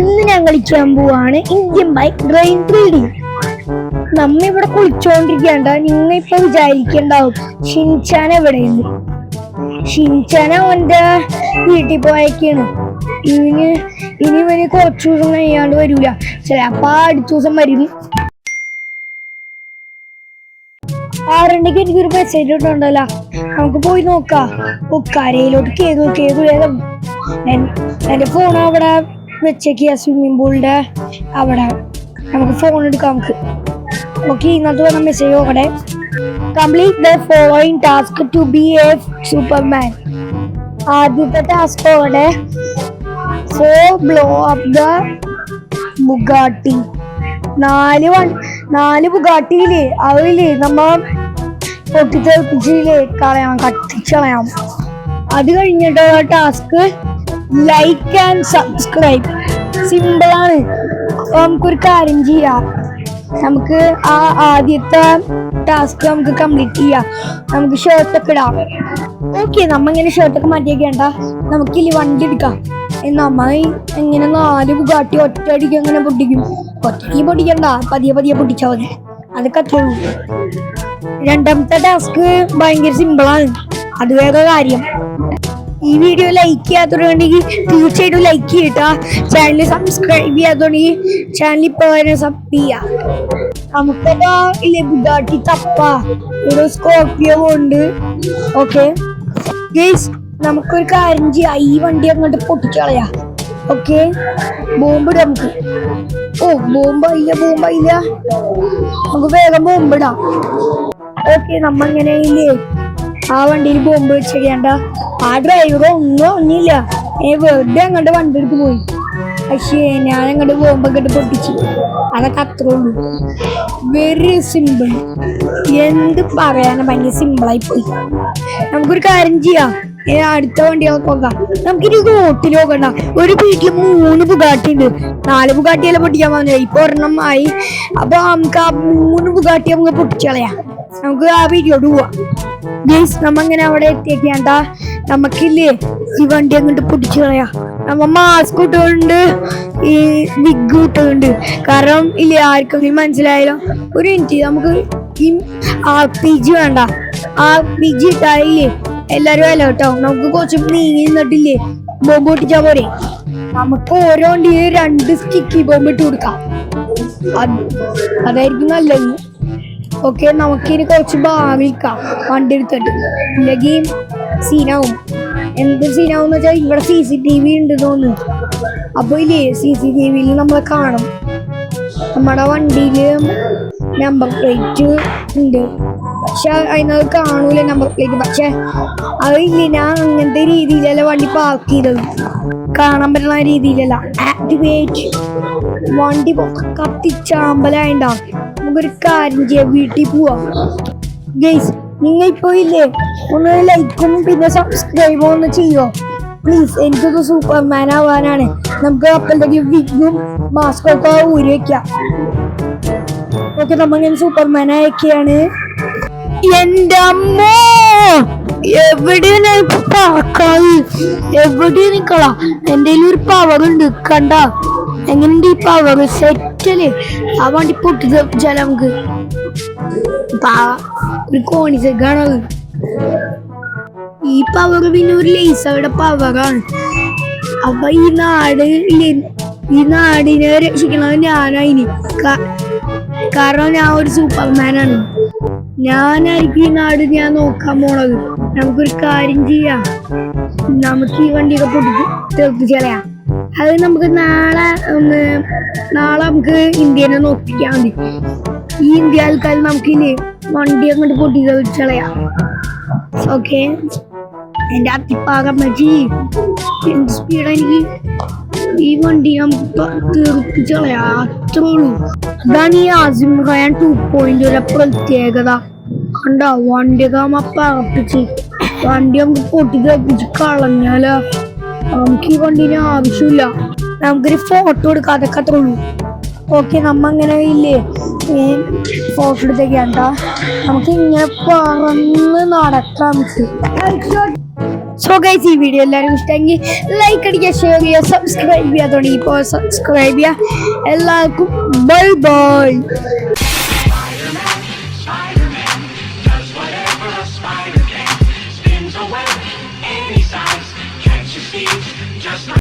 ഇന്ന് ഞാൻ കളിക്കാൻ പോവാണ് ഇന്ത്യൻ ബൈക്ക് ഡ്രെയിൻ 3D. നമ്മ ഇവിടെ കുളിച്ചോണ്ടിരിക്കണ്ട. നിങ്ങൾ ഇപ്പൊ വിചാരിക്കണ്ടാവും ഷിൻചാൻ എവിടെയെന്ന്. ഷിൻചാൻ അവന്റെ വീട്ടിൽ പോയേക്കാണ്. ഇനി കുറച്ചു ദിവസം കഴിയാണ്ട് വരൂല. ചിലപ്പോ അടുത്ത ദിവസം വരും. ആരുണ്ടെങ്കിൽ എനിക്കൊരു മെസ്സേജ് ഇട്ടുണ്ടല്ലോ, നമുക്ക് പോയി നോക്കാം. കരയിലോട്ട് കേതു എന്റെ ഫോൺ അവിടെ വെച്ചേക്കിയ സ്വിമ്മിംഗ് പൂളിന്റെ അവിടെ. നമുക്ക് ഫോൺ എടുക്കാം. നമുക്ക് ഇന്നത്തെ വന്ന മെസ്സേജ് നോക്കട്ടെ. Complete the following task to be a superman. ആദ്യത്തെ ടാസ്ക് അവിടെ ബ്ലോ അപ്പ് ദ ബുഗാട്ടി. നാല് ബുഗാട്ടിയില്ലേ അവരില്ലേ നമ്മ പൊട്ടിത്തെറിപ്പിച്ചില്ലേ കത്തിച്ചളയാം. അത് കഴിഞ്ഞിട്ടുള്ള task like and subscribe. Simple ആണ്. നമുക്കൊരു കാര്യം ചെയ്യാം. നമുക്ക് ആദ്യത്തെ ടാസ്ക് നമുക്ക് കംപ്ലീറ്റ് ചെയ്യാം. നമുക്ക് ഷർട്ടൊക്കെ ഇടാം. ഓക്കെ, നമ്മ ഇങ്ങനെ ഷർട്ടൊക്കെ മാറ്റിയേക്കണ്ട. നമുക്കില്ല വണ്ടി എടുക്കാം. നമ്മ എങ്ങനെ 4 ബുഗാട്ടി ഒറ്റയടിക്ക് എങ്ങനെ പൊട്ടിക്കും? ഒറ്റയ്ക്ക് പൊട്ടിക്കണ്ട, പതിയെ പൊട്ടിച്ചാൽ മതി. അതൊക്കെ അത്രേ ഉള്ളൂ. രണ്ടാമത്തെ ടാസ്ക് ഭയങ്കര സിമ്പിളാണ്. അത് വേറെ കാര്യം. ഈ വീഡിയോ ലൈക്ക് ചെയ്യാത്തതുണ്ടെങ്കിൽ തീർച്ചയായിട്ടും ലൈക്ക് ചെയ്യട്ടാ. ചാനൽ സബ്സ്ക്രൈബ് ചെയ്യാത്തതുണ്ടെങ്കിൽ ചാനൽ ഇപ്പൊ വരെ സബ് ചെയ്യാം. നമുക്കെന്താ ഇല്ലേ ബുഗാട്ടി തപ്പ ഒരു സ്കോർപിയോ ഉണ്ട്. ഓക്കെ ഗയ്സ്, നമുക്കൊരു കാര്യം ചെയ്യാം. ഈ വണ്ടി അങ്ങോട്ട് പൊട്ടിക്കളയാ. ഓക്കെ, ബോംബിടാം നമുക്ക്. ബോംബില്ല. നമുക്ക് വേഗം ബോംബിടാം. ഓക്കെ, നമ്മ ഇങ്ങനെ ഇല്ലേ ആ വണ്ടിയിൽ ബോംബ് വെച്ചേണ്ട. ആ ഡ്രൈവർ ഒന്നുമില്ല, വെറുതെ അങ്ങോട്ട് വണ്ടി എടുത്ത് പോയി. പക്ഷേ ഞാൻ അങ്ങോട്ട് ബോംബൊക്കെ പൊട്ടിച്ചു. അതൊക്കെ അത്രേ ഉള്ളൂ. Very simple. എന്ത് പറയാനാ, ഭയങ്കര സിമ്പിളായി പോയി. നമുക്കൊരു കാര്യം ചെയ്യാം. അടുത്ത വണ്ടികളൊക്കെ നോക്കാം. നമുക്കിനി റോട്ടിൽ നോക്കണ്ട. ഒരു വീട്ടില് 3 ബുഗാട്ടി ഉണ്ട്. 4 ബുഗാട്ടിയെല്ലാം പൊട്ടിക്കാൻ പറഞ്ഞ ഇപ്പൊ ഒരെണ്ണം ആയി. അപ്പൊ നമുക്ക് ആ 3 ബുഗാട്ടി നമുക്ക് പൊട്ടിച്ചളയാം. നമുക്ക് ആ വീഡിയോട് പോവാം. ഗയ്സ്, നമ്മങ്ങനെ അവിടെ എത്തിയേക്കാണ്ട. നമുക്കില്ലേ ഈ വണ്ടി അങ്ങോട്ട് പൊട്ടിച്ചു കളയാം. നമ്മ മാസ്ക് ഇട്ടുകൊണ്ട് ഈ വിഗ് ഇട്ടുകൊണ്ട്. കാരണം ഇല്ലേ ആർക്കെങ്കിലും മനസ്സിലായാലോ. ഒരു മിനിറ്റ്, നമുക്ക് ഈ RPG വേണ്ട. RPG ഇട്ടായില്ലേ എല്ലാരും അല്ല കേട്ടോ. നമുക്ക് കുറച്ച് നീങ്ങി നിന്നിട്ടില്ലേ ബോംബ് പൊട്ടിച്ചാ പോരെ. നമുക്ക് ഓരോ വണ്ടിയിൽ 2 സ്റ്റിക്കി ബോംബ് ഇട്ട് കൊടുക്കാം. അതായിരിക്കും നല്ലത്. ഓക്കെ, നമുക്കിനി കുറച്ച് ഭാവിക്കാം വണ്ടി എടുത്തിട്ട്. ഇല്ലെങ്കിൽ സീനാവും. എന്ത് സീനാവും വെച്ചാൽ ഇവിടെ CCTV ഉണ്ട് തോന്നുന്നു. അപ്പൊ ഇല്ലേ CCTVയിൽ നമ്മളെ കാണും. നമ്മുടെ വണ്ടിയില് നമ്പർ പ്ലേറ്റ് ഉണ്ട്, പക്ഷെ അതിനത് കാണൂല നമ്പർ പ്ലേറ്റ്. പക്ഷെ അതില്ലേ, ഞാൻ അങ്ങനത്തെ രീതിയിലല്ല വണ്ടി പാർക്ക് ചെയ്തത്. കാണാൻ പറ്റുന്ന രീതിയിലല്ല. ആക്ടിവേറ്റ് വണ്ടി കത്തിച്ചാമ്പലായിണ്ടാവും. നമുക്കൊരു കാര്യം ചെയ്യാം, വീട്ടിൽ പോവാം. ഗയ്സ്, നിങ്ങൾ ഇപ്പൊ ഇല്ലേ ഒന്ന് ലൈക്കും പിന്നെ സബ്സ്ക്രൈബും ഒന്ന് ചെയ്യോ പ്ലീസ്. എനിക്കൊന്ന് സൂപ്പർമാൻ ആവാനാണ്. നമുക്ക് അപ്പോഴത്തേക്ക് വിഗും മാസ്കും ഒക്കെ ഊരി വെക്കാം. ഓക്കെ, നമ്മങ്ങനെ സൂപ്പർമാൻ ആയൊക്കെയാണ്. എന്റെ അമ്മോ, എവിടെയാണ് പറക്കാറ്? എവിടെ നിക്കളാ? എന്റെ ഒരു പവർ ഉണ്ട് കണ്ട. എങ്ങനെയുണ്ട് ഈ പവർ? സെറ്റല്ലേ. ആ വണ്ടി പൊട്ടിച്ചാൽ നമുക്ക് ഒരു കോണിസെക്കാണത്. ഈ പവർ പിന്നെ ഒരു ലേസറുടെ പവറാണ്. അപ്പൊ ഈ നാടിനെ രക്ഷിക്കണത് ഞാനായിന്. കാരണം ഞാൻ ഒരു സൂപ്പർമാനാണ്. ഞാനായിരിക്കും ഈ നാട് ഞാൻ നോക്കാൻ പോണത്. നമുക്കൊരു കാര്യം ചെയ്യാം. നമുക്ക് ഈ വണ്ടിയൊക്കെ തെറിപ്പിച്ചളയാം. അത് നമുക്ക് നാളെ നമുക്ക് ഇന്ത്യനെ നോക്കിക്കാൻ മതി. ഈ ഇന്ത്യ ആൾക്കാർ നമുക്കില്ലേ വണ്ടി അങ്ങോട്ട് പൊട്ടിച്ചളയാം. ഓക്കെ, എന്റെ അത്തിപ്പാകമ്മച്ചി എന്ത് സ്പീഡാ എനിക്ക്. ഈ വണ്ടി നമുക്ക് തീർപ്പിച്ചളയാ. അത്രേ ഉള്ളൂ. അതാണ് ഈ ആസിം റയാൻ 2.0 പ്രത്യേകത. കണ്ട വണ്ടിയൊക്കെ പറപ്പിച്ച് വണ്ടി നമുക്ക് പൊട്ടിത്തെറിപ്പിച്ച് കളഞ്ഞാലോ. നമുക്ക് ഈ വണ്ടിന് ആവശ്യമില്ല. നമുക്കൊരു ഫോട്ടോ എടുക്കാം. അതൊക്കെ അത്രേ ഉള്ളൂ. ഓക്കെ, നമ്മ അങ്ങനെ ഇല്ലേ ഫോട്ടോ എടുത്തേക്കാണ്ട. നമുക്ക് ഇങ്ങനെ പറന്ന് നടക്കാം. സോ ഗൈസ് ഈ വീഡിയോ എല്ലാവരും ഇഷ്ടമെങ്കിൽ ലൈക്ക് അടിക്കുക, ഷെയർ ചെയ്യുക, സബ്സ്ക്രൈബ് ചെയ്യുക. തുടങ്ങി ഇപ്പോൾ സബ്സ്ക്രൈബ് ചെയ്യുക. എല്ലാവർക്കും ബൈ ബൈ.